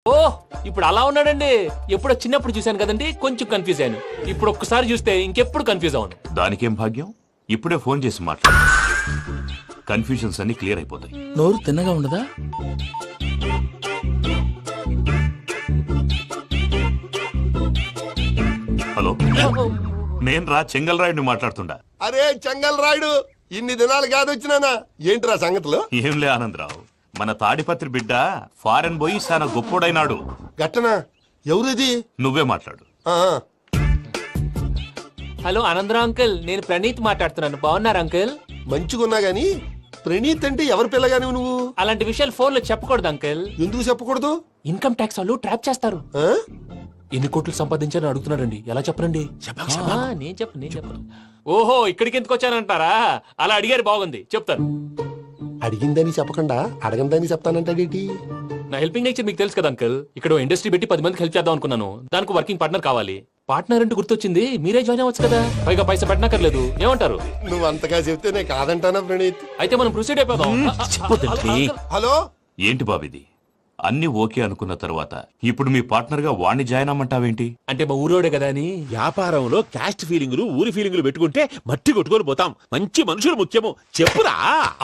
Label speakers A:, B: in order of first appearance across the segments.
A: ఓ ఇప్పుడు అలా ఉన్నాడండి. ఎప్పుడో చిన్నప్పుడు చూశాను కదండి, కొంచెం కన్ఫ్యూజ్ అయ్యాను. ఇప్పుడు ఒక్కసారి చూస్తే ఇంకెప్పుడు కన్ఫ్యూజ్ అవును.
B: దానికేం భాగ్యం, ఇప్పుడే ఫోన్ చేసి మాట్లాడు. కన్ఫ్యూజన్స్ అన్ని క్లియర్ అయిపోతాయి.
C: నోరు తిన్నగా ఉండదా?
B: హలో, నేను రా చెంగల్ రాయుడిని మాట్లాడుతుండా.
D: అరే చెంగల్ రాయుడు, ఇన్ని దినాలు కాదు వచ్చినానా? ఏంట్రా సంగతులు?
B: ఏంలే ఆనందరావు, మన తాడిపత్రి బిడ్డ ఫారెన్ పోయి చాలా గొప్పోడైనాడు.
D: గట్టనా? ఎవరిది?
B: నువ్వే మాట్లాడు.
D: ఆ,
A: హలో ఆనందరావు అంకుల్, నేను ప్రణీత్ మాట్లాడుతున్నాను. బాగున్నారు అంకుల్?
D: మంచిగున్నా గాని ప్రణీత్ అంటే ఎవరి పిల్లగాని నువ్వు?
A: అలాంటి విషయాలు ఫోన్ లో చెప్పకూడదు అంకుల్.
D: ఎందుకు చెప్పకూడదు?
A: ఇన్కమ్ ట్యాక్స్ వాళ్ళు ట్రాప్ చేస్తారు.
D: ఆ?
A: ఎన్ని కోట్లు సంపాదించాలని అడుగుతున్నారండి. ఎలా చెప్పరండి? నేను చెప్పను. ఓహో, ఇక్కడికి ఎందుకు వచ్చానంటారా? అలా అడిగారు, బాగుంది, చెప్తాను.
D: అడిగిందని చెప్పకుండా అడగందని చెప్తానంటాడేటి?
A: నా హెల్పింగ్ నేచర్ మీకు తెలుసు కదా అంకుల్. ఇక్కడ ఇండస్ట్రీ పెట్టి 10 మందికి హెల్ప్ చేద్దాం అనుకున్నాను. దానికి వర్కింగ్ పార్ట్నర్ కావాలి. పార్ట్నర్ అంటే గుర్తొచ్చింది, మీరే జాయిన్ అవ్వచ్చు కదా. పైగా పైసా పెట్టనక్కర్లేదు. ఏమంటారు?
D: నువ్వు అంతగా చెప్తేనే కాదంటానా ప్రణీత్?
A: అయితే మనం ప్రొసీడ్ అయిపోదాం.
D: హలో,
B: ఏంటి బాబిది? అన్ని ఓకే అనుకున్న తర్వాత ఇప్పుడు మీ పార్ట్నర్ గా వాణ్ణి జాయిన్ అమ్మంటావేంటి?
A: అంటే మా ఊరోడే కదా అని.
E: వ్యాపారంలో క్యాస్ట్ ఫీలింగులు, ఊరి ఫీలింగులు పెట్టుకుంటే మట్టి కొట్టుకొని పోతాం. మంచి మనుషులు ముఖ్యము. చెప్పురా.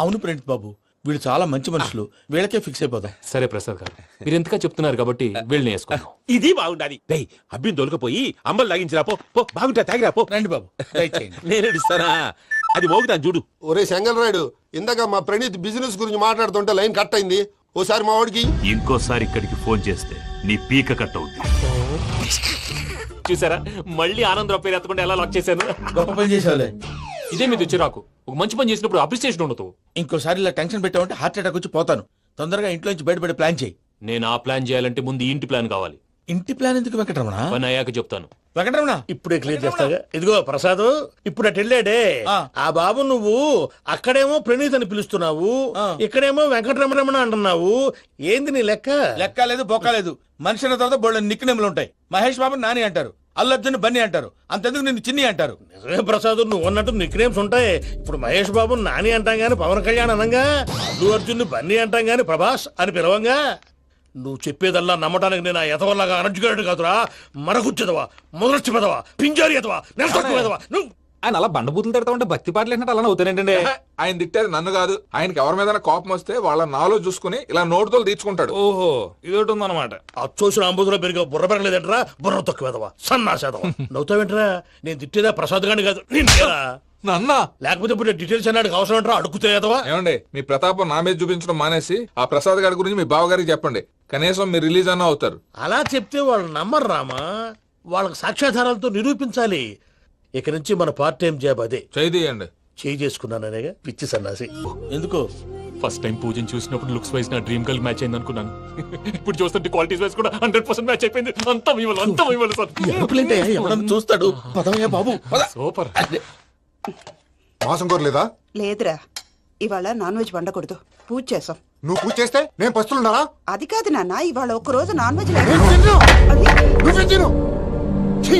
C: అవును ప్రణీత్ బాబు, వీళ్ళు చాలా మంచి మనుషులు. వీళ్ళకే ఫిక్స్ అయిపోదాం.
A: సరే ప్రసాద్ గారు, మీరు ఎంతగా చెప్తున్నారు కాబట్టి వీళ్ళని వేసుకున్నాం.
E: ఇది బాగుండాలి. డేయ్, అబ్బిని దొలకపోయి అంబలు లాగించిరా పో. పో, బాగుంటా, తాగిరా పో.
C: రండి బాబు, దయచేయండి.
E: నేను ఇస్తానా? అది మోగుతాను చూడు.
D: ఒరే చెంగల్ రాయుడు, ఇందాక మా ప్రణీత్ బిజినెస్ గురించి మాట్లాడుతుంటే లైన్ కట్ అయింది. ఓసారి మా వాడికి
B: ఇంకోసారి ఇక్కడికి ఫోన్ చేస్తే నీ పీక కట్ అవుద్ది.
A: చూసారా, మళ్ళీ ఆనందరావు పేరు ఎత్తకుండా ఎలా లాక్ చేశాను.
C: గొప్ప పని చేసేవాళ్ళే.
A: ఇదే మీద చిరాకు. ఒక మంచి పని చేసినప్పుడు అప్రిసియేషన్ ఉండదు.
C: ఇంకోసారి ఇలా టెన్షన్ పెట్టామంటే హార్ట్ అటాక్ వచ్చి పోతాను. తొందరగా ఇంట్లో నుంచి బయటపడే ప్లాన్ చేయి.
A: నేను ఆ ప్లాన్ చేయాలంటే ముందు ఈ ఇంటి ప్లాన్ కావాలి.
C: ఇంటి ప్లాన్ ఎందుకు వెంకటరమణ?
A: పని అయ్యాక చెప్తాను.
C: వెంకటరమణ
F: ఇప్పుడే క్లియర్ చేస్తాగా. ఇదిగో ప్రసాద్, ఇప్పుడు అటు వెళ్ళాడే
C: ఆ.
F: ఆ బాబు, నువ్వు అక్కడేమో ప్రణీత్ అని పిలుస్తున్నావు,
C: ఆ.
F: ఇక్కడేమో వెంకటరమణ అంటున్నావు. ఏంది నీ లెక్క?
C: లెక్క లేదు, బొక్క లేదు. మనిషి అన్న తర్వాత బోళ్ళ నిక్ నేమ్లు ఉంటాయి. మహేష్ బాబు నాని అంటారు, అల్లు అర్జున్ బన్నీ అంటారు, అంతెందుకు నిన్ను చిన్ని అంటారు.
F: నిజమే ప్రసాద్, నువ్వు అన్నట్టు నిక్ నేమ్స్ ఉంటాయి. ఇప్పుడు మహేష్ బాబు నాని అంటాం గాని పవన్ కళ్యాణ్ అనంగా, అల్లు అర్జున్ బన్నీ అంటాం గాని ప్రభాస్ అని పిలవంగా. నువ్వు చెప్పేదల్లా నమ్మటానికి నేను ఆ ఎతవల్లాగా అనర్జుకేటెడ్ కాదురా. మరగుచ్చదవా, మొదలచ్చి పెదవా, పింజారి ఎదవా, నెలసొక్కు పెదవా నువ్వు.
G: ఆయన అలా బండబూతులు తిడతా ఉంటే భక్తి పాటలు ఏంటంటే అలా అవుతానంటే.
H: ఆయన తిట్టేది నన్ను కాదు, ఆయనకి ఎవరి మీద కోపం వస్తే వాళ్ళ నాలో చూసుకుని ఇలా నోటుతో తీర్చుకుంటాడు.
G: ఓహో, ఇదొకటి ఉందన్నమాట.
F: అచ్చోసిన అంబుధులో పెరిగే బుర్ర పెరగలేదంటరా, బుర్ర తొక్కు వెదవా, సన్నాసేదవా. నవ్వుతావేంట్రా? నేను తిట్టేదా ప్రసాద్ గాని కాదు, నిన్నేరా.
H: నన్న
F: లేకపోతే ఇప్పుడు డీటెయిల్స్ అన్నాడు అవసరం అంటారా? అడుగుతాయేదవా.
H: ఏమండి, మీ ప్రతాపం నా మీద చూపించడం మానేసి ఆ ప్రసాద్ గారి గురించి మీ బావగారికి చెప్పండి. కనీసం మీరు రిలీజ్ అన్న అవుతారు.
F: అలా చెప్తే వాళ్ళు నమ్మరు రామా. వాళ్ళకి సాక్ష్యాధారాలతో నిరూపించాలి. ఇక నుంచి మన పార్ట్ టైం జాబ్ అదే.
H: చేయండి.
F: చేయి చేసుకున్నాననేగా పిచ్చి సన్నాసి.
C: ఎందుకు?
A: ఫస్ట్ టైం పూజను చూసినప్పుడు లుక్స్ వైజ్ నా డ్రీమ్ గర్ల్ మ్యాచ్ అయింది అనుకున్నాను. ఇప్పుడు చూస్తుంటే క్వాలిటీస్ వైజ్ కూడా 100% మ్యాచ్ అయిపోయింది. అంతా మీ వల్ల సార్.
C: ఎప్పుడంటే ఎవడన్నా చూస్తాడు. పదవయ్యా బాబు, పద.
A: సూపర్.
I: మాసం కోరలేదా?
J: లేదురా, ఇవాళ నాన్ వెజ్ వండకూడదు. పూజ చేసాం.
I: నువ్వు పూజ చేస్తే నేను పస్తులున్నారా?
J: అది కాదు నాన్న, ఇవాళ ఒక్కరోజు నాన్ వెజ్
I: నువ్వే తిను. ఛీ!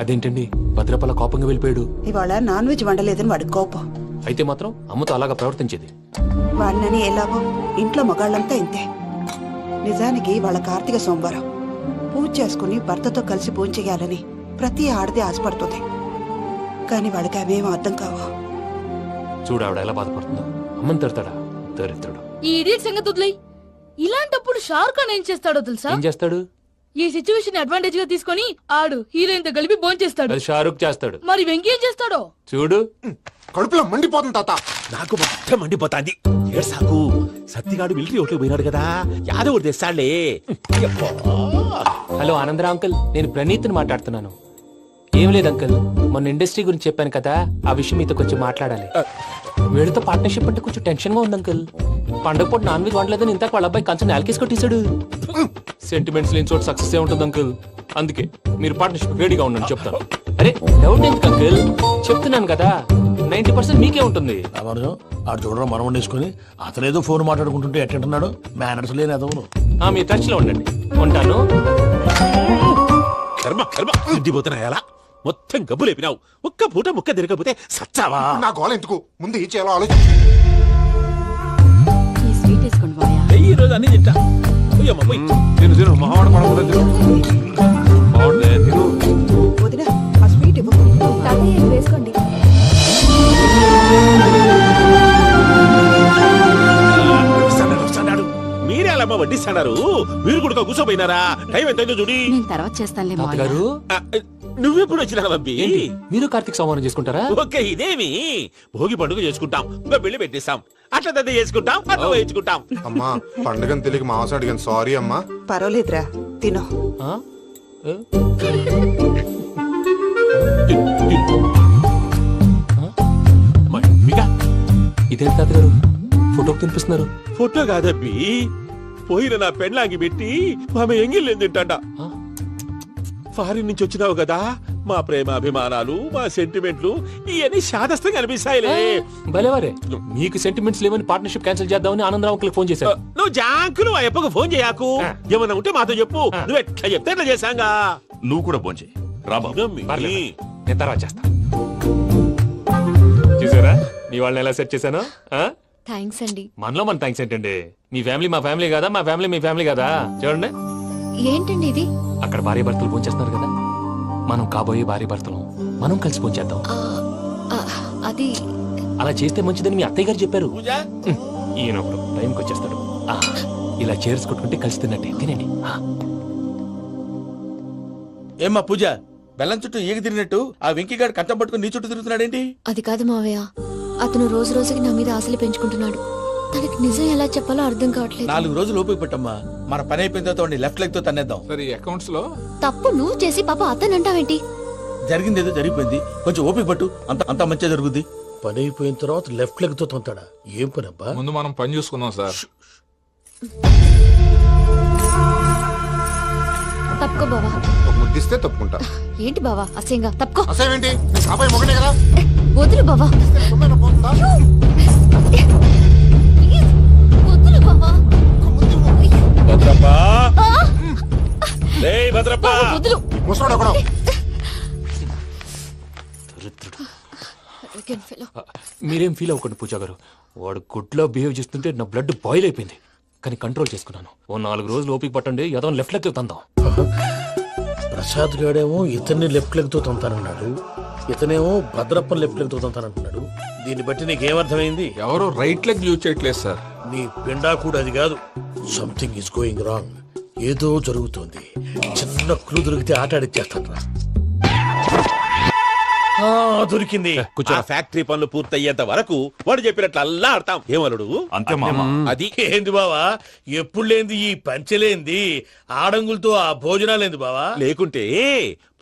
A: అదేంటండి, భద్రపల కోపంగా వెళ్ళిపోయాడు.
J: ఇవాళ నాన్ వెజ్ వండలేదని వాడి కోపం.
A: అయితే మాత్రం అమ్మతో అలాగా ప్రవర్తించేది.
J: వాడినని ఎలాగో ఇంట్లో మగాళ్ళంతా ఇంతే. నిజానికి వాళ్ళ కార్తీక సోమవారం పూజ చేసుకుని భర్తతో కలిసి పూజ చేయాలని ప్రతి ఆడది ఆశపడుతుంది. కానీ వాడికి అవేం అర్థం కావు.
A: చూడు ఆవిడ ఎలా బాధపడుతుందో. అమ్మని తిడతాడా దరిద్రుడు.
K: ఈ ఇడియట్ సంగతి వదిలేయ్. ఇలాంటప్పుడు షారుఖ్ ఖాన్ ఏం చేస్తాడో తెలుసా?
A: ఏం చేస్తాడు?
K: ఈ సిచ్యువేషన్ అడ్వాంటేజ్ గా తీసుకొని ఆడు హీరోయిన్ తో కలిపి బోన్ చేస్తాడు.
A: అది షారుఖ్ చేస్తాడు.
K: మరి వెంకీ ఏం చేస్తాడో
A: చూడు.
I: కడుపులో మండిపోతుంది తాత.
E: నాకు మొత్తం మండిపోతాంది. ఏడు సాగు, సత్తిగాడు మిలిటరీ ఒకటి పోయినాడు కదా, యాదవ్ ఒకటి తెస్తాడులే.
A: హలో ఆనందరావు అంకుల్, నేను ప్రణీత్ని మాట్లాడుతున్నాను. ఏం లేదు అంకుల్, మొన్న ఇండస్ట్రీ గురించి చెప్పాను కదా, ఆ విషయం మీతో కొంచెం మాట్లాడాలి. వీడితో పార్ట్నర్షిప్ అంటే కొంచెం టెన్షన్ గా ఉంది అంకుల్. పండగ పూట నాన్ వెజ్ వండలేదని ఇంతకు వాళ్ళ అబ్బాయి కంచెం నేలకేసి కొట్టేశాడు. సెంటిమెంట్స్ లేని చోట సక్సెస్ ఏ ఉంటుంది అంకుల్. అందుకే మీరు పార్ట్నర్షిప్ రెడీగా ఉండండి, చెప్తాను. అరే డౌట్ ఎందుకు అంకుల్, చెప్తున్నాను కదా, 90% మీకే ఉంటుంది.
F: రామానుజం, ఆడు చూడడం మనం వండేసుకుని అతనేదో ఫోన్ మాట్లాడుకుంటుంటే ఎట్టంటున్నాడు. మేనర్స్ లేని అదవును.
A: మీ టచ్ లో ఉండండి, ఉంటాను.
E: కర్మ కర్మ, ఇంటిపోతున్నా ఎలా మొత్తం గబ్బు లేపినావు. ఒక్క పూట ముక్క తిరగకపోతే సచ్చావా?
I: నా గోల ఎందుకు, ముందు ఏం చేయాలో ఆలోచించు.
K: ఈ స్వీట్ వేసుకోండి బాయా.
E: ఈ రోజు అన్ని తింటా.
H: తిను తిను మావాడు పడకుండా తిను బాగుంది తిను.
J: వదిన ఆ స్వీట్ ఇవ్వు.
K: వేసుకోండి.
E: మీరే అలా వడ్డిస్తాడారు, మీరు కూడా కూర్చోపోయినారా? టైం ఎంతైందో చూడి.
K: నేను తర్వాత చేస్తానులే
A: తాతగారు
E: ఆ, నువ్వెప్పుడు వచ్చినా బంబి?
A: ఏంటి మీరు కార్తీక్ సంహారం చేసుకుంటారా?
E: ఓకే, ఇదేమి భోగి పండుగ చేసుకుంటాం, ఇంకా పెళ్లి పెట్టేస్తాం, అట్లా దద్ద చేసుకుంటాం, అట్లా వేయించుకుంటాం.
I: అమ్మా పండుగని తెలియక మాంసం అడిగాను సారీ అమ్మా.
J: పర్వాలేదురా తినో.
A: ఆ? ఏ?
E: మమ్మిగా
A: ఇదేంటి తాతగారు ఫోటోకి తినిపిస్తున్నారు?
E: ఫోటో కాదబ్బి, పోయిన నా పెళ్ళాంగి పెట్టి ఆమె ఎంగిల్లేం తింటాడ.
A: ఆ?
E: ఫారిన్ నుంచి వచ్చినావు కదా, మా ప్రేమ అభిమానాలు, మా సెంటిమెంట్లు ఇవన్నీ శాదస్తంగా అనిపిస్తాయిలే.
A: భలేవారే, మీకు సెంటిమెంట్స్ లేవని పార్ట్నర్షిప్ క్యాన్సిల్ చేద్దామని ఆనందరావు అంకుల్ ఫోన్ చేశారు.
E: నువ్వు జాంకులు ఆ ఎప్పకు ఫోన్ చేయకు, ఏమన్నా ఉంటే మాతో చెప్పు, నువ్వు ఎట్లా చెప్తే ఎట్లా చేశాంగా.
B: నువ్వు కూడా భోంచే రా బాబు.
E: ఇదమ్మి.
A: పర్లేదు, నేను తర్వాత చేస్తా. చూసారా మీ వాళ్ళని ఎలా సెట్ చేశాను?
K: థ్యాంక్స్ అండి.
A: మనలో మన థ్యాంక్స్ ఏంటండి? మీ ఫ్యామిలీ మా ఫ్యామిలీ కదా, మా ఫ్యామిలీ మీ ఫ్యామిలీ కదా. చూడండి,
K: ఏంటండి ఇది?
A: అక్కడ భార్య భర్తలు పోంచేస్తున్నారు కదా, మనం కాబోయే భార్య భర్తలు మనం కలిసి పోంచేద్దాం.
K: అది
A: అలా చేస్తే మంచిదని మీ అత్తయ్య గారు చెప్పారు.
C: పూజ
A: ఈయన ఒకడు టైంకి వచ్చేస్తాడు. ఆ, ఇలా చేర్స్ కొట్టుకుంటే కలిసి తిన్నట్టే. తినండి.
C: ఏమ్మా పూజ, బెల్లం చుట్టూ ఈగ తిరిగినట్టు ఆ వెంకీగాడు కంచం పట్టుకుని నీ చుట్టూ తిరుగుతున్నాడేంటి?
K: అది కాదు మావయ్య, అతను రోజు రోజుకి నా మీద ఆశలు పెంచుకుంటున్నాడు. తనకి నిజం ఎలా చెప్పాలో అర్థం కావట్లేదు.
C: 4 రోజులు ఓపిక పట్టమ్మా, మన పని అయిపోయిన తర్వాత వాడిని లెఫ్ట్ లెగ్ తో తన్నేద్దాం.
H: సరే అకౌంట్స్ లో
K: తప్పు నువ్వు చేసి పాప అతను అంటావేంటి?
C: జరిగింది ఏదో జరిగిపోయింది, కొంచెం ఓపిక పట్టు, అంత మంచిగా జరుగుద్ది.
F: పని అయిపోయిన తర్వాత లెఫ్ట్ లెగ్ తో తొంతాడా? ఏం పని అబ్బా?
H: ముందు మనం పని చూసుకుందాం సార్.
K: తప్పుకో బావా.
I: ఒక ముద్దిస్తే తప్పుకుంటా.
K: ఏంటి బావా అసహ్యంగా? తప్పుకో.
I: అసేమేంటి అబ్బాయి మొగనే కదా.
K: వదులు బావా.
I: తొమ్మిది పోతుందా?
K: ప్లీజ్, వదులు బావా.
E: భద్రప్ప, రేయ్ భద్రప్ప,
K: బావా, వదులు.
I: ముసలోడు ఒకడు.
K: Arrogant fellow.
A: మీరేం ఫీల్ అవ్వకండి పూజా గారు. వాడు గుడ్లో బిహేవ్ చేస్తుంటే నా బ్లడ్ బాయిల్ అయిపోయింది, కానీ కంట్రోల్ చేసుకున్నాను. ఓ 4 రోజులు ఓపిక పట్టండి, ఏదో లెఫ్ట్ లెగ్ తందాం.
F: ప్రసాద్ గాడేమో ఇతన్ని లెఫ్ట్ లెగ్ తో తొంతానన్నాడు, ఇతనేమో భద్రప్పని లెఫ్ట్ లెగ్ తో తొంతానంటున్నాడు. దీన్ని బట్టి నీకేమర్థమైంది?
H: ఎవరు రైట్ లెగ్ యూజ్ చేయట్లేదు సార్.
F: నీ పిండా కూడా అది కాదు. Something is going wrong. ఏదో జరుగుతోంది. చిన్న క్లూ దొరికితే ఆట ఆడిచ్చేస్తాను రా. దొరికింది.
E: ఆ ఫ్యాక్టరీ పనులు పూర్తయ్యేంత వరకు వాడు చెప్పినట్లు అల్లా ఆడతాం. ఏమలుడు?
B: అంతే మామ.
E: అది
F: ఏంది బావా, ఎప్పుడు లేంది ఈ పంచలేంది, ఆడంగులతో ఆ భోజనాలేంది బావా?
E: లేకుంటే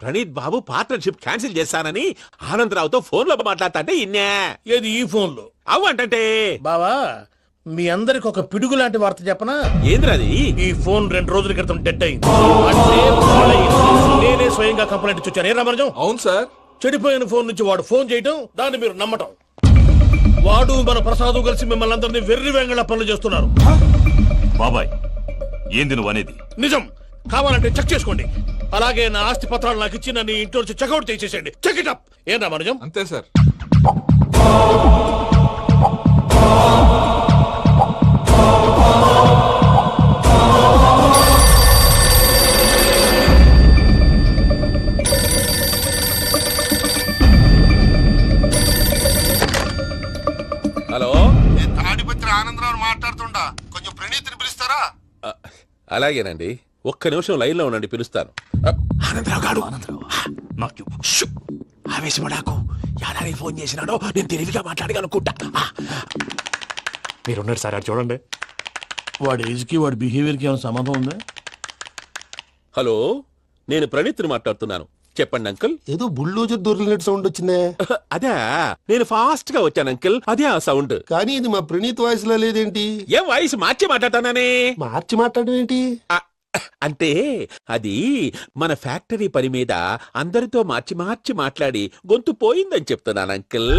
E: ప్రణీత్ బాబు పార్ట్నర్షిప్ క్యాన్సిల్ చేస్తానని ఆనందరావుతో ఫోన్ లో మాట్లాడతాంటే ఇన్నే.
F: ఏది ఈ ఫోన్ లో?
E: అవు అంటే
F: బావా, మీ అందరికి ఒక పిడుగు లాంటి వార్త చెప్పనా?
E: ఏంద్రది?
F: ఈ ఫోన్ 2 రోజుల క్రితం డెడ్ అయింది. అంటే పాడైంది. నేనే స్వయంగా కంప్లైంట్ ఇచ్చాను. ఏ రామరాజం?
H: అవును సార్.
F: చెడిపోయిన ఫోన్ నుంచి వాడు ఫోన్ చేయటం, దాన్ని మీరు నమ్మటం. వాడు మన ప్రసాదు కలిసి మిమ్మల్ని అందరినీ వెర్రి వెంగళ పనులు చేస్తున్నారు.
B: బాబాయ్, ఏంది నువ్వు అనేది?
F: నిజం. కావాలంటే చెక్ చేసుకోండి. అలాగే నా ఆస్తి పత్రాలు నాకు ఇచ్చి నన్ను ఇంట్లో నుంచి చెక్అౌట్ చేసేసండి. Check it up. ఏం రామరాజం?
H: అంతే సార్.
E: హలో,
D: నేను తాడిపత్రి ఆనందరావు మాట్లాడుతుండా, కొంచెం ప్రణీతిని పిలుస్తారా?
E: అలాగేనండి, ఒక్క నిమిషం లైన్ లో ఉండండి, పిలుస్తాను. ఆనందరావు గాడు,
B: నాకు చెప్పు.
E: ఆవేశపడాకు. యాదానికి ఫోన్ చేసినాడో నేను తెలివిగా మాట్లాడి అనుకుంటా.
A: మీరున్నారు సార్, అది చూడండి.
F: వాడి ఏజ్ కి వాడి బిహేవియర్ కి ఏమైనా సంబంధం ఉందా?
E: హలో, నేను ప్రణీత్ని మాట్లాడుతున్నాను. చెప్పండి అంకుల్.
D: ఏదో బుల్డోజర్ దొరికినట్టు సౌండ్ వచ్చిందే.
E: అదే, నేను ఫాస్ట్ గా వచ్చాను అంకుల్, అదే ఆ సౌండ్.
D: కానీ ఇది మా ప్రణీత్ వాయిస్ లో లేదేంటి?
E: ఏం వాయిస్ మార్చి మాట్లాడతానే?
D: మార్చి మాట్లాడడం ఏంటి?
E: అంటే అది మన ఫ్యాక్టరీ పని మీద అందరితో మార్చి మార్చి మాట్లాడి గొంతు పోయిందని చెప్తున్నాను అంకుల్.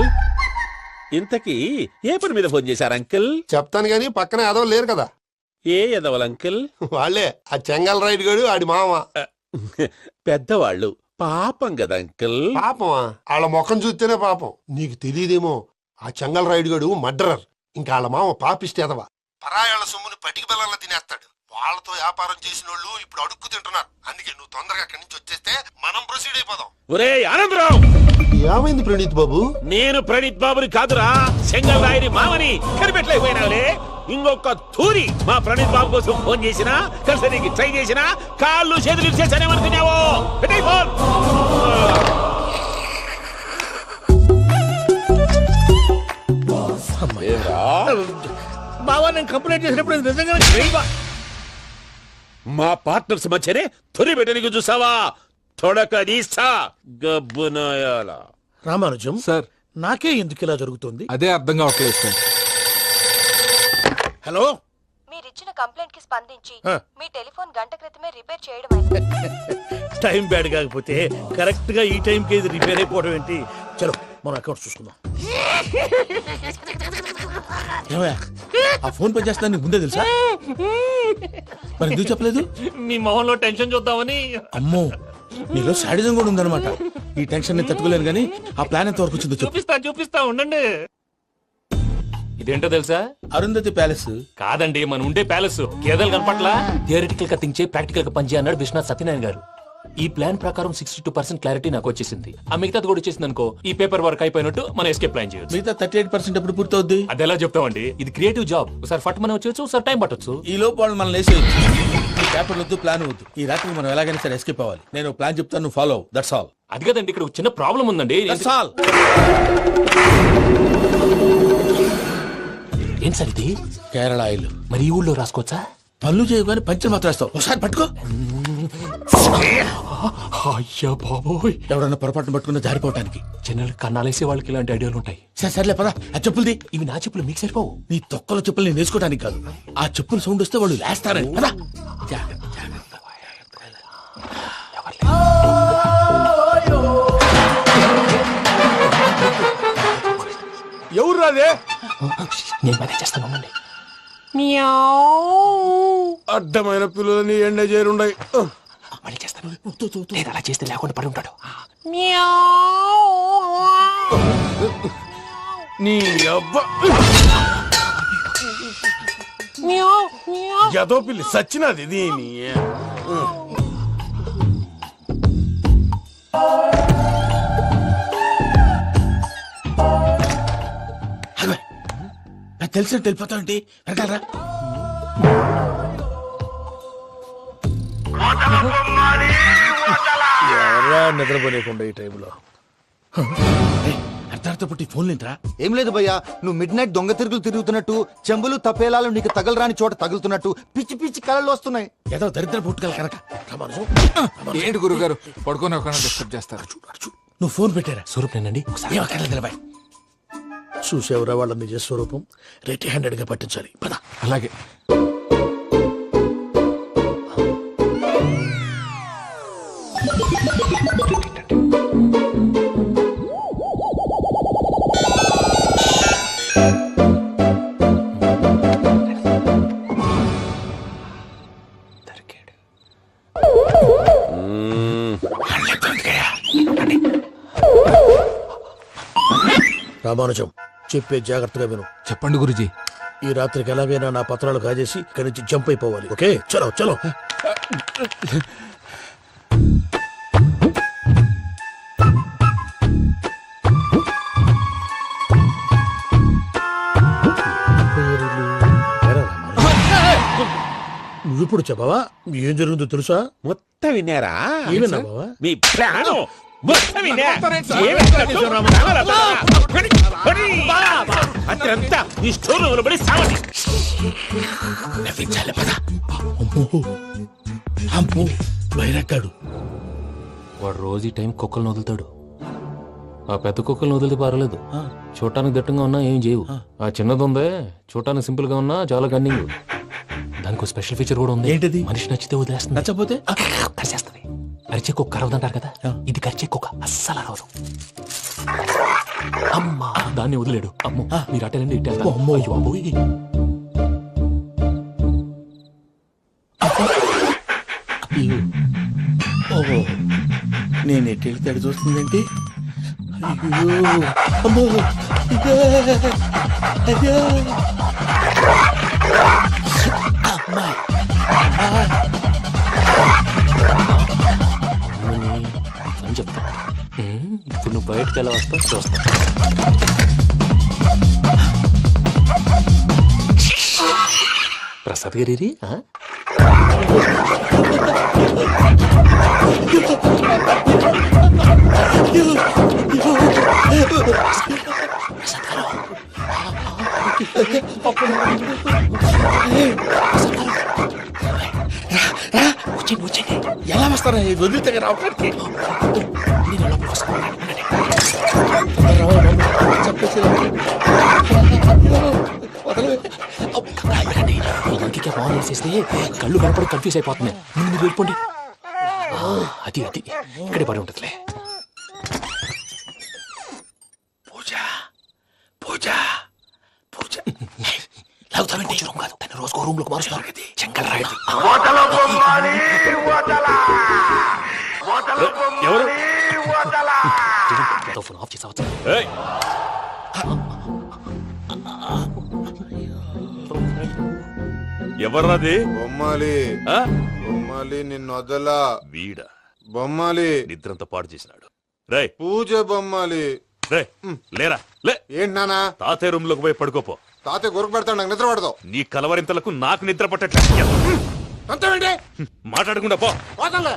E: ఇంతకీ ఏ పని మీద ఫోన్ చేశారు అంకుల్?
D: చెప్తాను గానీ పక్కన యాదవ్ లేరు కదా.
E: ఏ ఎదవలు అంకుల్?
D: వాళ్ళే ఆ చెంగల్ రైడ్ గడు ఆడి మామ.
E: పెద్దవాళ్ళు, పాపం కదా అంకుల్.
D: పాపమా? వాళ్ళ ముఖం చూస్తేనే పాపం. నీకు తెలియదేమో, ఆ చెంగల్ రైడ్ గడు మర్డరర్. ఇంకా వాళ్ళ మామ పాపిస్తేదవా, పరాయాళ్ళ సొమ్ముని పటికి బెల్లంలో తినేస్తాడు. వాళ్ళతో వ్యాపారం చేసిన వాళ్ళు ఇప్పుడు అడుక్కు తింటున్నారు. అందుకే నువ్వు తొందరగా అక్కడి నుంచి వచ్చేస్తే మనం ప్రొసీడ్ అయిపోదాం.
E: ఒరే ఆనందరావు,
D: ఏమైంది ప్రణీత్ బాబు?
E: నేను ప్రణీత్ బాబుని కాదురా, సెంగల్ రాయని మామని కనిపెట్టలేకపోయినావులే. ఇంకొక తూరి మా ప్రణీత్ బాబు కోసం ఫోన్ చేసినా, కలిసి ట్రై చేసినా కాళ్ళు చేతులు చేశానేమనుకున్నావో. పెట్టేయ్ ఫోన్.
F: బావా నేను కంప్లైంట్ చేసినప్పుడు ఇది నిజంగానే చేయవా?
E: మా పార్ట్నర్స్ మధ్యనే తొలి పెట్టడానికి చూసావా? తొడక తీస్తా గబ్బునాయాల.
F: రామానుజం
H: సార్
F: నాకే ఎందుకు ఇలా జరుగుతుంది?
H: అదే అర్థం కావట్లేదు సార్.
F: హలో,
K: మీరిచ్చిన కంప్లైంట్ కి స్పందించి
F: ఆ.
K: మీ టెలిఫోన్ గంట క్రితమే రిపేర్ చేయడం
F: టైం బ్యాడ్ కాకపోతే కరెక్ట్ గా ఈ టైం కి ఇది రిపేర్ అయిపోవడం ఏంటి? చలో మన అకౌంట్ చూసుకుందాం. ఏమయ్య, ఆ ఫోన్ పని చేస్తున్నా నీకు ముందే తెలుసా? మరి ఎందుకు చెప్పలేదు?
A: మీ మొహంలో టెన్షన్ చూద్దామని.
F: అమ్మో, నీలో శాడిజం కూడా ఉందన్నమాట. ఈ టెన్షన్ ని తట్టుకోలేను కానీ ఆ ప్లాన్ ఎంత వరకు వచ్చిందో చెప్పు.
A: చూపిస్తా ఉండండి. ఇదేంటో తెలుసా?
F: అరుంధతి ప్యాలెస్.
A: కాదండి, మన ఉండే ప్యాలెస్. గేదెలు కనపట్లా? థియరిటికల్ గా థింక్ చేయి, ప్రాక్టికల్ గా పనిచేయ అన్నాడు విశ్వనాథ్ సత్యనారాయణ గారు. ఈ ప్లాన్ ప్రకారం 62% క్లారిటీ నాకు వచ్చేసింది. ఆ మిగతాది కూడా వచ్చేసింది అనుకో, ఈ పేపర్ వర్క్ అయిపోయినట్టు మనం ఎస్కేప్ ప్లాన్ చేయొచ్చు.
F: మిగతా 38% ఎప్పుడు పూర్తవుద్ది?
A: అది ఎలా చెప్తామండి? ఇది క్రియేటివ్ జాబ్. ఒకసారి ఫట్ మనం వచ్చేయచ్చు, ఒకసారి టైం పట్టొచ్చు.
F: ఈ లోపు వాళ్ళు మనం లేసేయచ్చు. ఈ పేపర్ వద్దు, ప్లాన్ వద్దు. ఈ రాత్రి మనం ఎలాగైనా సరే ఎస్కేప్ అవ్వాలి. నేను ప్లాన్ చెప్తాను, నువ్వు ఫాలో. That's all.
A: అది కదండి, ఇక్కడ ఒక చిన్న ప్రాబ్లం ఉందండి.
F: That's all.
A: ఏం సార్ ఇది?
F: కేరళ ఆయిల్.
A: మరి ఈ ఊళ్ళో రాసుకోవచ్చా?
F: పనులు చేయగానే పంచర్ మాత్రం వేస్తావు. ఒకసారి పట్టుకో.
A: అయ్యా బాబోయ్,
F: ఎవడన్నా పొరపాటున పట్టుకున్న జారిపోవటానికి.
A: జనరల్ కన్నాలేసే వాళ్ళకి ఇలాంటి ఐడియాలు ఉంటాయి.
F: సర్లే పదా, ఆ చెప్పులది.
A: ఇవి నా చెప్పులు, మీకు సరిపోవు.
F: నీ తొక్కల చెప్పులు నేను వేసుకోవడానికి కాదు, ఆ చెప్పులు సౌండ్ వస్తే వాళ్ళు లేస్తారని. పదా.
C: ఎవరు రాదే?
A: నేను మేనేజ్ చేస్తాను, ఉండండి.
C: అడ్డమైన పిల్లలని ఎండ చేరుండయి.
A: మళ్ళీ చేస్తాను. లేదు, అలా చేస్తే లేకుండా పడి ఉంటాడు.
C: నీ అబ్బ ఎదో పిల్లి సచ్చినది దీని.
F: నాకు తెలిసినట్టు వెళ్ళిపోతావంటి. వెనకాలరా.
C: ఎవరా నిద్రపోలేకుండా ఈ టైంలో?
F: అర్ధార్థ పుట్టి ఫోన్ లేంట్రా.
I: ఏం లేదు భయ్యా, నువ్వు మిడ్ నైట్ దొంగ తిరుగులు తిరుగుతున్నట్టు, చెంబులు తపేలాలు నీకు తగలరాని చోట తగులుతున్నట్టు పిచ్చి పిచ్చి కళలు వస్తున్నాయి.
F: ఏదో దరిద్ర పుట్టుకల కనుక. రామానుజం,
H: ఏంటి గురుగారు పడుకొని ఒక డిస్టర్బ్ చేస్తారు?
F: నువ్వు ఫోన్ పెట్టారా?
A: స్వరూప్ నేనండి.
F: నిలబాయ్. చూసేవరా వాళ్ళ నిజ స్వరూపం. రెట్టి హ్యాండెడ్ గా పట్టించాలి. పద.
H: అలాగే.
F: రామానుజం, చెప్పే జాగ్రత్తగా విను.
H: చెప్పండి గురుజీ.
F: ఈ రాత్రికి ఎలాగైనా నా పత్రాలు కాజేసి ఇక్కడి నుంచి జంప్ అయిపోవాలి. ఓకే, చలో చలో. నువ్విప్పుడు చెప్పవా ఏం జరుగుతుందో తెలుసా?
E: మొత్తం విన్నారా?
F: ఏమన్నా బావా?
E: మీ ప్రాణం మొత్తం విన్నా? అంతా ఈ స్టోర్ రూమ్ పడి సావండి.
F: నవ్వించాలి. పద. అమ్మో, అమ్మో, బయరట్టాడు.
A: వాడు రోజు ఈ టైం కుక్కలను వదులుతాడు. ఆ పెద్ద కుక్కలను వదిలితే పర్వాలేదు, చూడటానికి దట్టంగా ఉన్నా ఏం చేయవు. ఆ చిన్నది ఉందే, చూడటానికి సింపుల్ గా ఉన్నా చాలా గన్నింగ్. దానికి స్పెషల్ ఫీచర్ కూడా ఉంది.
F: ఏంటిది?
A: మనిషి నచ్చితే వదిలేస్తుంది,
F: నచ్చపోతే
A: కరిచేస్తుంది. కరిచే కుక్క అరవదంటారు కదా, ఇది కరిచే కుక్క అస్సలు అరవదు. అమ్మా, దాన్ని వదిలేడు. అమ్మో, మీరు అటెండి ఇట్టే.
F: అమ్మో.
A: అయ్యో అమ్మోయ్.
F: ఓహో, నేను ఎట్టి వెళ్తాడు చూస్తుందేంటి? అయ్యో, అమ్మో, అయ్యో, అయ్యో. అమ్మా,
A: అని చెప్తా. ఇప్పుడు నువ్వు బయటకు ఎలా వస్తావు చూస్తా. ప్రసాద్ గారి
C: ఎలా వస్తారా వదిలితే రావడానికి?
A: ఫోన్ వేసేస్తే కళ్ళు కనపడి కన్ఫ్యూజ్ అయిపోతున్నాయి. మీరు వెళ్ళిపోండి. అది అది ఇక్కడే పడి ఉంటుందిలే. పూజ పూజ పూజ లాగుతామంటే రూమ్ కాదు, తన రోజుకో రూమ్ లోకి మారుస్తున్నారు కదా. శంకర్ రాయుడు ఫోన్ ఆఫ్ చేసావచ్చు.
B: ఎవర్రాది?
D: బొమ్మాలి బొమ్మాలి నిన్ను వదలా.
B: వీడ
D: బొమ్మాలి
B: నిద్రంతా పాడు చేసినాడు. రే
D: పూజ బొమ్మాలి.
B: రే లేరా లే.
D: ఏంటి నానా?
B: తాతయ్య రూమ్ లోకి పోయి పడుకోపో.
D: తాతయ్య గురకు పెడతాడు, నాకు నిద్ర పడతావు.
B: నీ కలవరింతలకు నాకు నిద్ర పట్టట్లేదు.
D: అంతేంటి
B: మాట్లాడకుండా పో.
D: పోతాలే.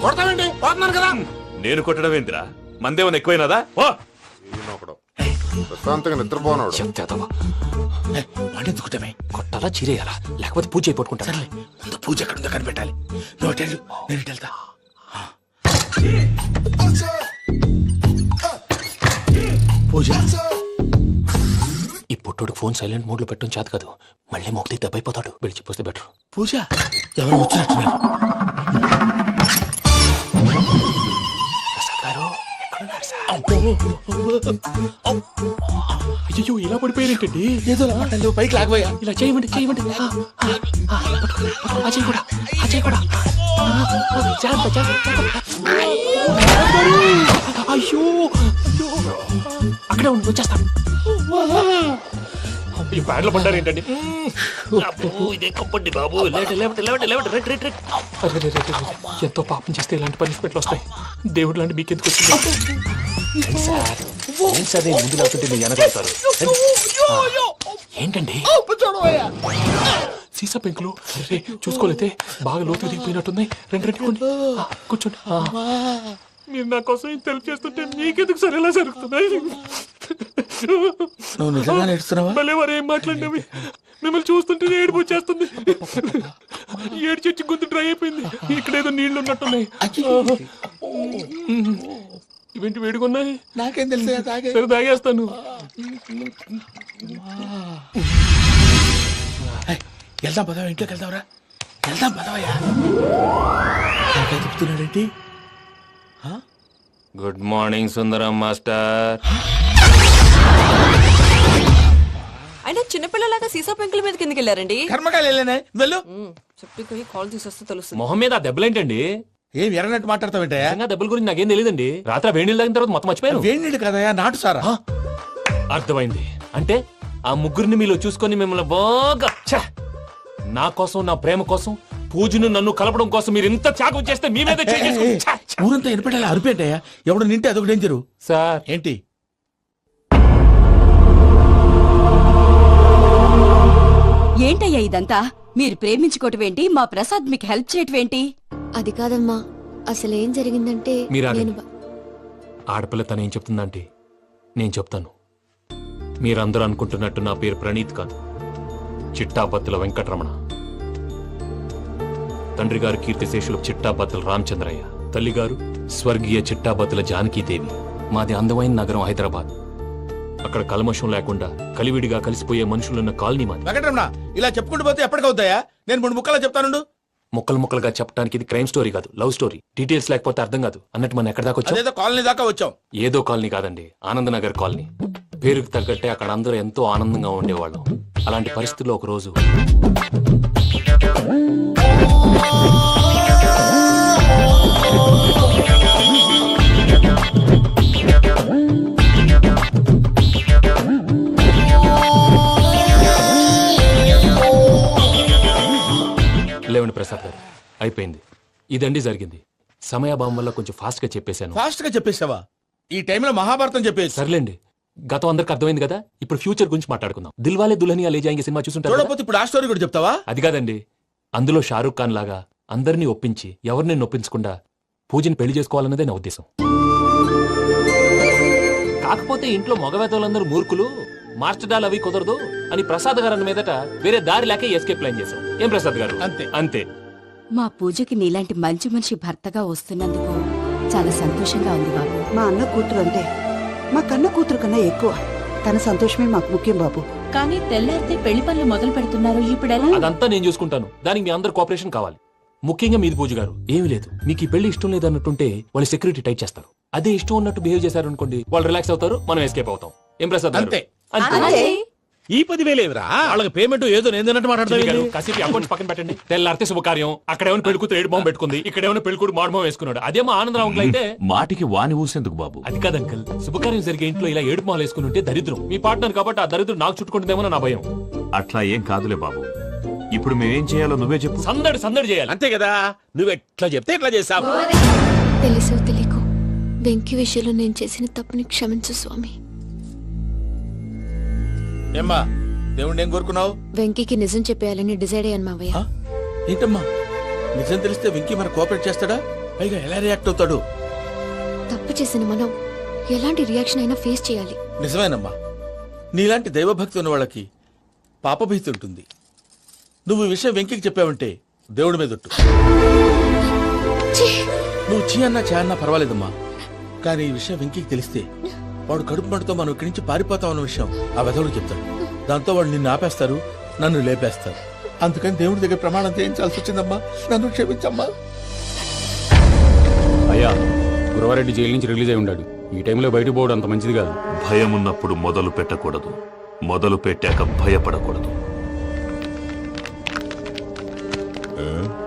D: కొడతావేంటి? పోతున్నాను కదా.
B: నేను కొట్టడం ఏంటిరా? మందేమన్నా ఎక్కువైనదా? ఓ
D: ప్రశాంతంగా నిద్రపోనాడు.
A: చెప్తావా వాడెందుకుంటామే? కొట్టాలా చీరేయాలా లేకపోతే పూజ అయిపోట్టుకుంటా.
C: ముందు పూజ ఎక్కడ ఉందో కనిపెట్టాలి. నువ్వు అటు వెళ్ళు, నేను ఇటు వెళ్తా. పూజ
A: ఈ పుట్టోడు ఫోన్ సైలెంట్ మోడ్ లో పెట్టడం చేత కాదు. మళ్ళీ మొక్కి దెబ్బైపోతాడు. వెళ్ళి చెప్పొస్తే బెటర్.
C: పూజ ఎవరు వచ్చినట్టున్నారు?
A: అయ్యో ఇలా పడిపోయారేంటండి?
C: ఏదో నువ్వు పైకి లాగబోయా.
A: ఇలా చేయమండి చేయమండి. అజయ్ కూడా అజయ్ కూడా అయ్యో అక్కడే ఉండి వచ్చేస్తాను. ఈ బ్యాడ్లో పడ్డారు ఏంటండి? ఎంతో పాపం చేస్తే ఇలాంటి పనిష్మెంట్లు వస్తాయి. దేవుడు లాంటి మీకెందుకు వచ్చింది? అదే ముందు లేకుంటే మీరు వెనకడతారు. ఏంటండి సీసా పెంకులు? అరే చూసుకోలేతే బాగా లోతు దిగిపోయినట్టున్నాయి. రెండు కూర్చోండి. మీరు నా కోసం ఇంత హెల్ప్ చేస్తుంటే మీకెందుకు సరే ఎలా జరుగుతున్నాయి?
C: నువ్వు నిజంగా నేర్చుతున్నావా?
A: మళ్ళీ వారు ఏం మాట్లాడినవి మిమ్మల్ని చూస్తుంటే ఏడుపు వచ్చేస్తుంది. ఏడు చెట్టు గొంతు డ్రై అయిపోయింది. ఇక్కడ ఏదో నీళ్లు ఉన్నట్టున్నాయి. ఇవేంటి వేడుకున్నాయి?
C: నాకేం తెలుసు.
A: సరే తాగేస్తాను.
C: వెళ్దాం పదవా, ఇంట్లోకి వెళ్దాంరా. వెళ్దాం పదవయ్యా. చెప్తున్నాడేంటి?
A: గుడ్ మార్నింగ్ సుందరం మాస్టర్.
L: అయినా చిన్నపిల్లలాగా సీసా పెంకుల మీద కిందకి వెళ్ళారండి.
C: కర్మకాయలు వెళ్ళానే. వెళ్ళు.
L: చెప్పి కాల్ తీసేస్తే తెలుస్తుంది.
A: మొహం మీద ఆ దెబ్బలేంటండి?
C: ఏం ఎర్రనట్టు మాట్లాడతావేంటయ్యా?
A: దెబ్బల గురించి నాకేం తెలియదండి. రాత్రి వేడి నీళ్ళు తాగిన తర్వాత మొత్తం మర్చిపోయాను.
C: వేడి నీళ్ళు కదయా, నాటు సారా.
A: అర్థమైంది. అంటే ఆ ముగ్గురిని మీలో చూసుకొని మిమ్మల్ని బాగా నా కోసం నా ప్రేమ కోసం పూజను నన్ను కలపడం కోసం మీరు ఇంత త్యాగం చేస్తే మీ మీద
C: ఊరంతా ఎనపడేలా అరిపేటయ్యా. ఎవడు నింటే అదొక డేంజరు.
A: సార్
C: ఏంటి?
L: ఏంటయ్యా ఇదంతా? మీరు ప్రేమించుకోవటం ఏంటి? మా ప్రసాద్ మీకు హెల్ప్ చేయటం ఏంటి?
K: అది కాదమ్మా, అసలు ఏం జరిగిందంటే
A: మీరు
K: నేను
A: ఆడపిల్ల తను ఏం చెప్తుందంటే నేను చెప్తాను. మీరందరూ అనుకుంటున్నట్టు నా పేరు ప్రణీత్ కాదు, చిట్టాపత్తుల వెంకటరమణ. తండ్రి గారు కీర్తిశేషులు చిట్టాపత్తుల రామచంద్రయ్య, తల్లిగారు స్వర్గీయ చిట్టాపత్తుల జానకీదేవి. మాది అందమైన నగరం హైదరాబాద్. అక్కడ కల్మషం లేకుండా కలివిడిగా కలిసిపోయే మనుషులున్న కాలనీ మాది.
C: వెంకటరమణ, ఇలా చెప్పుకుంటూ పోతే ఎప్పటికవుతాయా? నేను 3 ముక్కలా చెప్తాను.
A: ముక్కలు ముక్కలుగా చెప్పడానికి ఇది క్రైమ్ స్టోరీ కాదు, లవ్ స్టోరీ. డీటెయిల్స్ లేకపోతే అర్థం కాదు. అన్నట్టు మనం ఎక్కడ దాకా వచ్చాం?
C: ఏదో కాలనీ దాకా వచ్చాం.
A: ఏదో కాలనీ కాదండి, ఆనందనగర్ కాలనీ. పేరుకు తగ్గట్టే అక్కడ అందరూ ఎంతో ఆనందంగా ఉండేవాళ్ళం. అలాంటి పరిస్థితుల్లో ఒక రోజు అయిపోయింది. ఇదండి జరిగింది. సమయాభావం వల్ల కొంచెం ఫాస్ట్ గా చెప్పేశాను.
C: ఫాస్ట్ గా చెప్పేసావా? ఈ టైంలో మహాభారతం చెప్పేసి.
A: సర్లేండి, గతం అందరికి అర్థమైంది కదా. ఇప్పుడు ఫ్యూచర్ గురించి మాట్లాడుకుందాం. దిల్వాలే దుల్హనియా లే జాయేంగే సినిమా చూసుంటారు కదా?
C: చూడకపోతే ఇప్పుడు ఆ స్టోరీ కూడా చెప్తావా?
A: అది కాదండి, అందులో షారూక్ ఖాన్ లాగా అందరినీ ఒప్పించి ఎవరిని నొప్పించకుండా పూజని పెళ్లి చేసుకోవాలన్నదే నా ఉద్దేశం. కాకపోతే ఇంట్లో మగవేతలందరూ మూర్ఖులు, మార్చడాలు అవి కుదరదు అని ప్రసాద్ గారు అన్న మీదట వేరే దారి లేక ఎస్కేప్ ప్లాన్ చేశాం. ఏం ప్రసాద్ గారు?
C: అంతే
A: అంతే.
L: మా పూజకి నీలాంటి మంచి మనిషి భర్తగా వస్తున్నందుకు చాలా సంతోషంగా ఉంది బాబు.
J: మా అన్న కూతురు అంతే, మా కన్న కూతురు కన్నా ఎక్కువ. తన సంతోషమే మాకు ముఖ్యం బాబు.
L: కానీ తెల్లారితే పెళ్లి పనులు మొదలు పెడుతున్నారు, ఇప్పుడెలా?
A: అదంతా నేను చూసుకుంటాను. దానికి మీ అందరు కోఆపరేషన్ కావాలి. ముఖ్యంగా మీది పూజ గారు. ఏమీ లేదు, మీకు ఈ పెళ్లి ఇష్టం లేదు అన్నట్టుంటే వాళ్ళు సెక్యూరిటీ టైట్ చేస్తారు. అదే ఇష్టం ఉన్నట్టు బిహేవ్ చేశారు అనుకోండి, వాళ్ళు రిలాక్స్ అవుతారు, మనం ఎస్కేప్ అవుతాం. ఏం ప్రసాద్ గారు?
C: అంతే.
L: అంతే.
E: ఈ 10,000 ఏమిరా?
F: వాళ్ళకి పేమెంట్ ఏదో నేను మాట్లాడతాను.
A: కాసేపు అకౌంట్స్ పక్కన పెట్టండి. తెల్లారితే శుభకార్యం, అక్కడేమైనా పెళ్లి కూతురు ఏడు బాంబు పెట్టుకుంది, ఇక్కడేమైనా పెళ్లి కూతురు మాడు బాంబు వేసుకున్నాడు. అదేమో ఆనందరావు అంకుల్ అయితే
B: మాటికి వాని ఊసేందుకు బాబు?
A: అది కాదు అంకుల్, శుభకార్యం జరిగే ఇంట్లో ఇలా ఏడు మాలు వేసుకుని ఉంటే దరిద్రం. మీ పార్ట్నర్ కాబట్టి ఆ దరిద్రం నాకు చుట్టుకుంటుందేమో నా భయం.
B: అట్లా ఏం కాదులే బాబు. ఇప్పుడు మేమేం చేయాలో నువ్వే చెప్పు.
A: సందడి సందడి చేయాలి.
E: అంతే కదా, నువ్వు ఎట్లా చెప్తే ఎట్లా చేసావు.
K: తెలుసో తెలియకో వెంకీ విషయంలో నేను చేసిన తప్పుని క్షమించు స్వామి.
C: ఏమ్మా, దేవుణ్ణి ఏం కోరుకున్నావు?
K: వెంకీకి నిజం చెప్పేయాలని డిసైడ్ అయ్యాను మావయ్య.
C: ఆ? ఏంటమ్మా, నిజం తెలిస్తే వెంకీ మన కోఆపరేట్ చేస్తాడా? పైగా ఎలా రియాక్ట్ అవుతాడు?
K: తప్పు చేసిన మనం ఎలాంటి రియాక్షన్ అయినా ఫేస్ చేయాలి.
C: నిజమేనమ్మా, నీలాంటి దైవభక్తి ఉన్న వాళ్ళకి పాపభీతి ఉంటుంది. నువ్వు ఈ విషయం వెంకీకి చెప్పావంటే దేవుడి మీద ఒట్టు. నువ్వు చీ అన్నా చే అన్నా పర్వాలేదమ్మా, కానీ ఈ విషయం వెంకీకి తెలిస్తే వాడు కడుపు మంటతో మనం ఇక్కడి నుంచి పారిపోతాం అన్న విషయం ఆ వెధవుడు చెప్తాడు. దాంతో వాడు నిన్ను ఆపేస్తారు, నన్ను లేపేస్తారు. అందుకని దేవుడి దగ్గర ప్రమాణం చేయించాల్సి వచ్చిందమ్మా. నన్ను క్షమించమ్మా.
M: అయ్యా, గురవారెడ్డి జైలు నుంచి రిలీజ్ అయి ఉన్నాడు. ఈ టైంలో బయటకు పోవడం అంత మంచిది కాదు.
B: భయం ఉన్నప్పుడు మొదలు పెట్టకూడదు, మొదలు పెట్టాక భయపడకూడదు.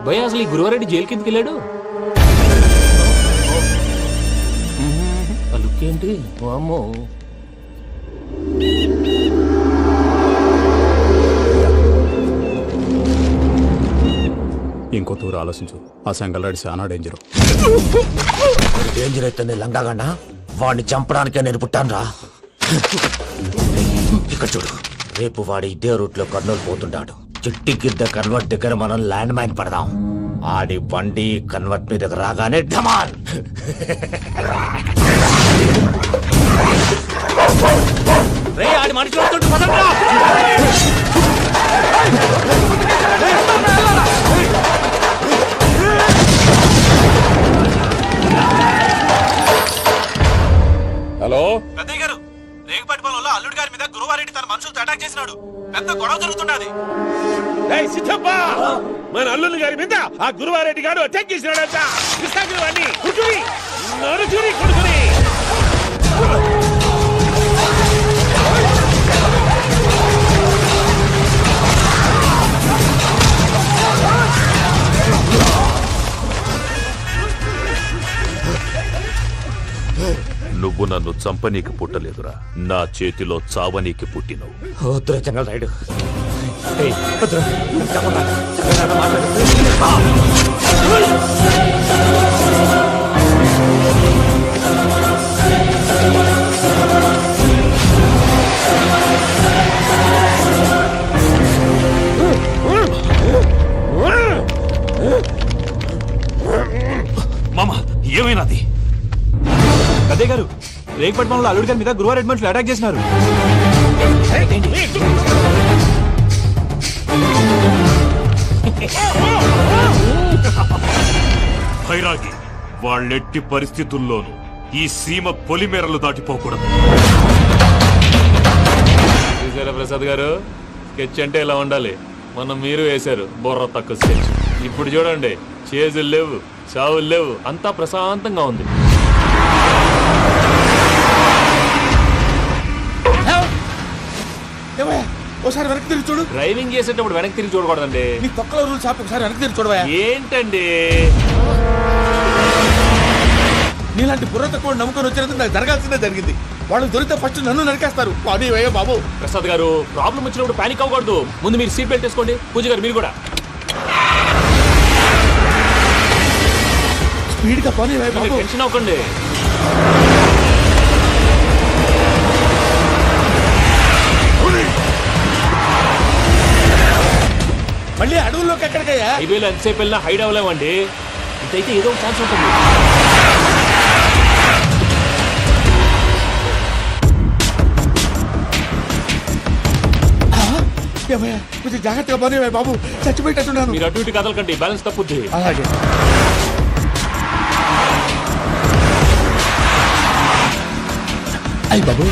A: భయ అసలు ఈ గురువారెడ్డి జైలు కిందకి వెళ్ళాడు. లుక్ ఏంటి? వామ్మో.
M: ఇంకో తూరు ఆలోచించు. ఆ సంగల్రాడి చాలా డేంజర్.
I: డేంజర్ అయితే లంగాగండా వాడిని చంపడానికే నేను పుట్టాను రా. ఇక్కడ చూడు, రేపు వాడు ఇదే రూట్ లో కర్నూలు పోతుంటాడు. చిట్టి గిద్ద కన్వర్ట్ దగ్గర మనం ల్యాండ్ మైన్ పడదాం. ఆడి బండి కన్వర్ట్ మీద రాగానే ఢమాల్.
A: ఆడి మనుషులు వస్తుంటే పదండ్రా.
E: హలో
A: పెద్దయ్య గారు, రేగుపాటి పొలంలో అల్లుడి గారి మీద గురువారెడ్డి తన మనుషులతో అటాక్ చేసినాడు. పెద్ద గొడవ జరుగుతున్నది.
E: సిద్ధప్ప, మన అల్లుని గారి మీద ఆ గురువారెడ్డి గారు అటాక్ చేసినాడంట. కృష్ణాగిరి కుటురి నరుచురి కుడుకుని.
B: నువ్వు నన్ను చంపనీకి పుట్టలేదురా, నా చేతిలో చావనీకి పుట్టినవు.
I: జంగల్ రైడ్.
B: మామ, ఏమైనాది?
A: పెద్దయ్య గారు, రేగుపాటి పొలంలో అల్లుడి గారి మీద గురువారెడ్డి మనుషులు అటాక్ చేసినారు.
B: భైరాగి, వాళ్ళెట్టి పరిస్థితుల్లోనూ ఈ సీమ పొలిమేరలు దాటిపోకూడదు.
A: చూసారా ప్రసాద్ గారు, స్కెచ్ అంటే ఇలా ఉండాలి. మనం మీరు వేశారు బుర్ర తక్కువ స్కెచ్. ఇప్పుడు చూడండి, చేజులు లేవు, చావులు లేవు, అంతా ప్రశాంతంగా ఉంది.
C: ఒకసారి వెనక్కి తిరిగి చూడు.
A: డ్రైవింగ్ చేసేటప్పుడు వెనక్కి తిరిగి చూడకూడదండి.
C: నీ తొక్కలో రూల్స్ ఆపి ఒకసారి వెనక్కి తిరిగి చూడవా.
A: ఏంటండి
C: నీలాంటి బుర్ర తక్కువ నమ్ముకొని వచ్చినందుకు నాకు జరగాల్సిందే జరిగింది. వాళ్ళు దొరికితే ఫస్ట్ నన్ను నరికేస్తారు. అది వయ్యా బాబు.
A: ప్రసాద్ గారు, ప్రాబ్లం వచ్చినప్పుడు పానిక్ అవ్వకూడదు. ముందు మీరు సీట్ బెల్ట్ వేసుకోండి. పూజ గారు మీరు కూడా.
C: స్పీడ్గా పోనీ బాబు.
A: టెన్షన్ అవ్వకండి.
C: మళ్ళీ అడవుల్లోకి ఎక్కడికయ్యా?
A: హైవేలో ఎంతసేపు వెళ్ళినా హైడ్ అవ్వలేమండి. ఇదైతే ఏదో ఒక ఛాన్స్ ఉంటుంది.
C: ఏమయ్యా, కొంచెం జాగ్రత్తగా పోనీ బాబు, చచ్చిపోయేటట్టున్నాను.
A: మీరు అటు ఇటు కదలకండి, బ్యాలెన్స్ తప్పుద్ది.
C: అలాగే. అయ్యి బాబు,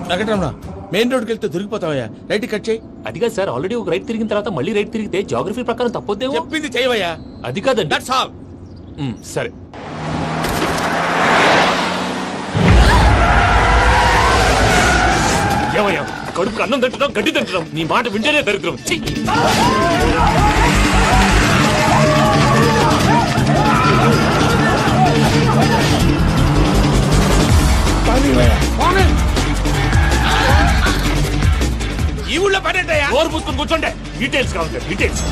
C: వెంకటరమణ, మెయిన్ రోడ్కి వెళ్తే దొరికిపోతావయ్యా. రైట్ కట్ చేయి.
A: అది కాదు సార్, ఆల్రెడీ ఒక రైట్ తిరిగిన తర్వాత మళ్ళీ రైట్ తిరిగితే జాగ్రఫీ ప్రకారం తప్పొద్దేమో.
C: చెప్పింది చేయవయ్యా.
A: అది కాదండి.
C: That's all.
A: సరే. ఏమయ్యా, కడుపుకు అన్నం తింటున్నాం, గడ్డి తింటున్నాం, నీ మాట వింటేనే దరిద్రం. ఛీ!
C: ఈ ఊళ్ళో పడేటయ్యా.
A: ఓరు పూసుకొని కూర్చోండి. డీటెయిల్స్ కావాలి, డీటెయిల్స్.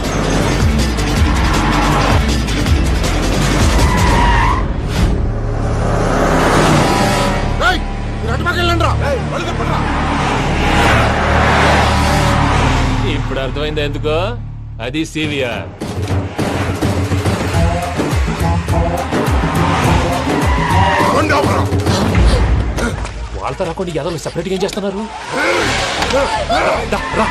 A: ఇప్పుడు అర్థమైందా ఎందుకో? అది సివిఆర్. వాళ్ళతో రాకుండా యాదవ్ సెపరేట్ గా ఏం చేస్తున్నారు? దా, రా.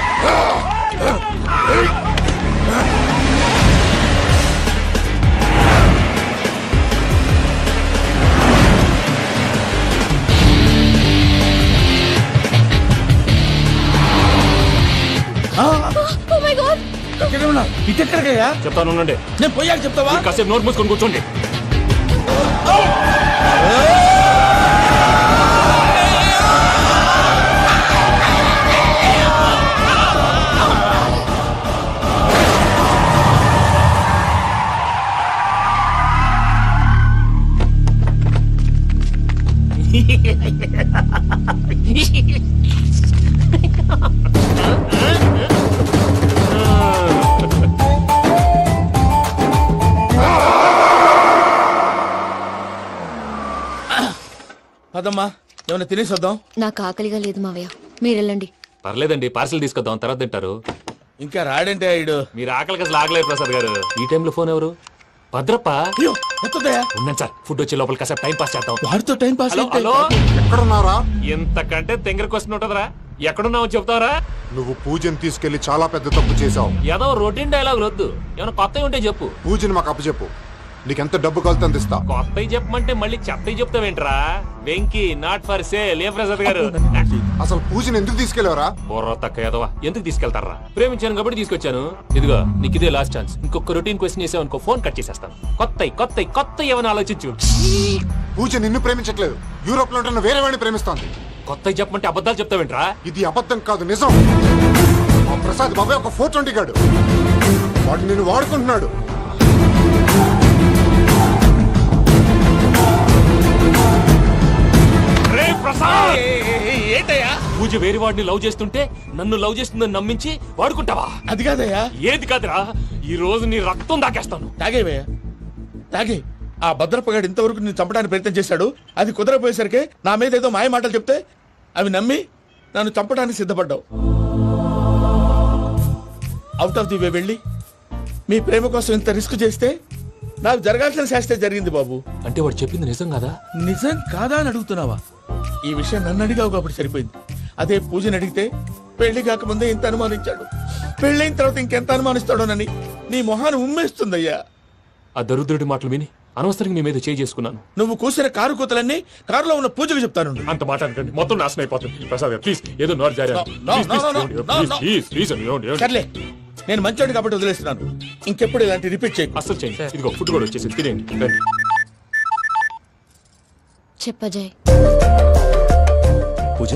C: ఇటు ఎక్కడికయ్యా?
A: చెప్తాను ఉండండి.
C: నేను పోయాక చెప్తావా?
A: కాసేపు నోట్ మూసుకొని కూర్చోండి.
C: పదమ్మా, ఏమైనా తినేసి వద్దాం.
K: నాకు ఆకలిగా లేదు మావయ్య, మీరు వెళ్ళండి.
A: పర్లేదండి, పార్సిల్ తీసుకొద్దాం, తర్వాత తింటారు.
C: ఇంకా రాడంటే ఇడు.
A: మీరు ఆకలికి అసలు ఆగలేదు ప్రసాద్ గారు. ఈ టైంలో ఫోన్ ఎవరు? భద్రప్ప. ఉన్నాను సార్, ఫుడ్ వచ్చే లోపల కాసేపు టైం పాస్ చేద్దాం.
C: వాడితో టైం పాస్.
A: హలో హలో,
D: ఎక్కడున్నారా?
A: ఇంతకంటే తెంగర క్వశ్చన్ ఉంటుందిరా. ఎక్కడున్నావు చెప్తావరా?
D: నువ్వు పూజని తీసుకెళ్లి చాలా పెద్ద తప్పు చేశావు.
A: ఏదో రొటీన్ డైలాగ్ వద్దు, ఏమైనా కొత్తవి ఉంటే చెప్పు.
D: పూజని మాకు అప్పచెప్పు, నీకెంత డబ్బు కలితే అందిస్తా.
A: కొత్తవి చెప్పమంటే మళ్ళీ చెత్తవి చెప్తావేంట్రా? Venky not for sale. ఏ ప్రసాద్ గారు,
D: అసలు పూజని ఎందుకు తీసుకెళ్లేవరా?
A: బుర్ర తక్క ఏదవా, ఎందుకు తీసుకెళ్తారా? ప్రేమించాను కాబట్టి తీసుకొచ్చాను. ఇదిగో నీకు ఇదే లాస్ట్ ఛాన్స్. ఇంకొక రొటీన్ క్వశ్చన్ చేసావు అనుకో, ఫోన్ కట్ చేసేస్తాను. కొత్త ఏమైనా ఆలోచించు.
D: పూజ నిన్ను ప్రేమించట్లేదు, యూరోప్ లో ఉంటున్న వేరే వాడిని ప్రేమిస్తోంది.
A: కొత్తవి చెప్పమంటే అబద్ధాలు చెప్తావేంట్రా?
D: ఇది అబద్ధం కాదు, నిజం. మా ప్రసాద్ బాబాయ్ ఒక 420 గాడు, వాడు నిన్ను వాడుకుంటున్నాడు.
A: పూజ వేరే వాడిని లవ్ చేస్తుంటే నన్ను లవ్ చేస్తుందని నమ్మించి వాడుకుంటావా?
C: అది కాదయ్యా.
A: ఏది కాదురా, ఈ రోజు నీ రక్తం దాకేస్తాను.
C: తాగేవయ్యా, తాగే. ఆ భద్రప్పగాడు ఇంతవరకు నేను చంపడానికి ప్రయత్నం చేశాడు. అది కుదరపోయేసరికి నా మీద ఏదో మాయ మాటలు చెప్తే అవి నమ్మి నన్ను చంపడానికి సిద్ధపడ్డావు. అవుట్ ఆఫ్ ది వే వెళ్ళి మీ ప్రేమ కోసం ఇంత రిస్క్ చేస్తే నాకు జరగాల్సిన శాస్త్రే జరిగింది బాబు.
A: అంటే వాడు చెప్పింది నిజం కదా?
C: నిజం కాదా అని అడుగుతున్నావా? ఈ విషయం నన్ను అడిగావు కాబట్టి సరిపోయింది. అదే పూజని అడిగితే పెళ్లి కాకముందే ఇంత అనుమానించాడు, పెళ్ళైన తర్వాత ఇంకెంత అనుమానిస్తాడోనని నీ మొహాన్ని ఉమ్మేస్తుందయ్యా.
A: ఆ దరిద్రుడి మాటలు విని అనవసరంగా నీ మీద చేయి చేసుకున్నాను.
C: నువ్వు కూసిన కారు కూతలన్నీ కారులో ఉన్న పూజకు చెప్తాను.
A: అంత మాట అనకండి, మొత్తం నాశనం అయిపోతుంది. ప్రసాద్ ప్లీజ్, ఏదో నోరు జారీ.
C: సర్లే, నేను మంచోడు కాబట్టి వదిలేస్తున్నాను. ఇంకెప్పుడు ఇలాంటి రిపీట్ చేయి.
A: అసలు చేయండి. ఇదిగో ఫుడ్ కూడా వచ్చేసి తినేయండి. రండి.
K: చెప్పజాయ్.
N: పూజ,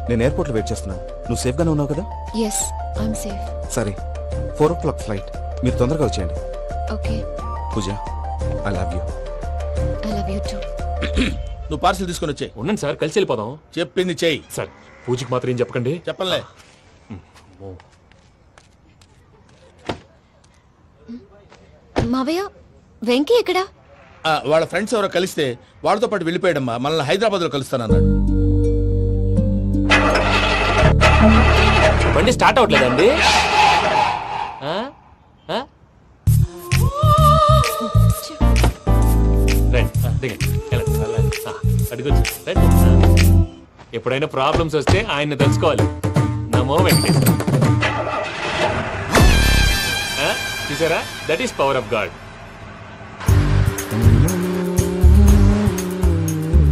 N: నేను ఎయిర్పోర్ట్లో వెయిట్ చేస్తున్నాను. నువ్వు సేఫ్గానే ఉన్నావు కదా?
K: Yes I'm safe.
N: సరే 4 o'clock ఫ్లైట్. మీరు తొందరగా వచ్చేయండి.
K: Okay.
N: Pooja I love you.
K: I love you too.
C: నువ్వు పార్సిల్ తీసుకొని వచ్చే.
A: ఉండండి సార్, కలిసి వెళ్ళిపోదాం.
C: చెప్పింది చెయ్యి.
A: సార్ పూజకి మాత్రం ఏం చెప్పకండి.
C: చెప్పలే.
K: మావయ్య వెంకీ ఎక్కడా?
C: వాళ్ళ ఫ్రెండ్స్ ఎవరో కలిస్తే వాళ్ళతో పాటు వెళ్ళిపోయాడమ్మా. మనల్ని హైదరాబాద్లో కలుస్తానన్నాడు.
A: బండి స్టార్ట్ అవ్వట్లేదండి. ఎప్పుడైనా ప్రాబ్లమ్స్ వస్తే ఆయన్ని తెలుసుకోవాలి. నమో వెంకటేశ్వర. చూసారా, that is power of God.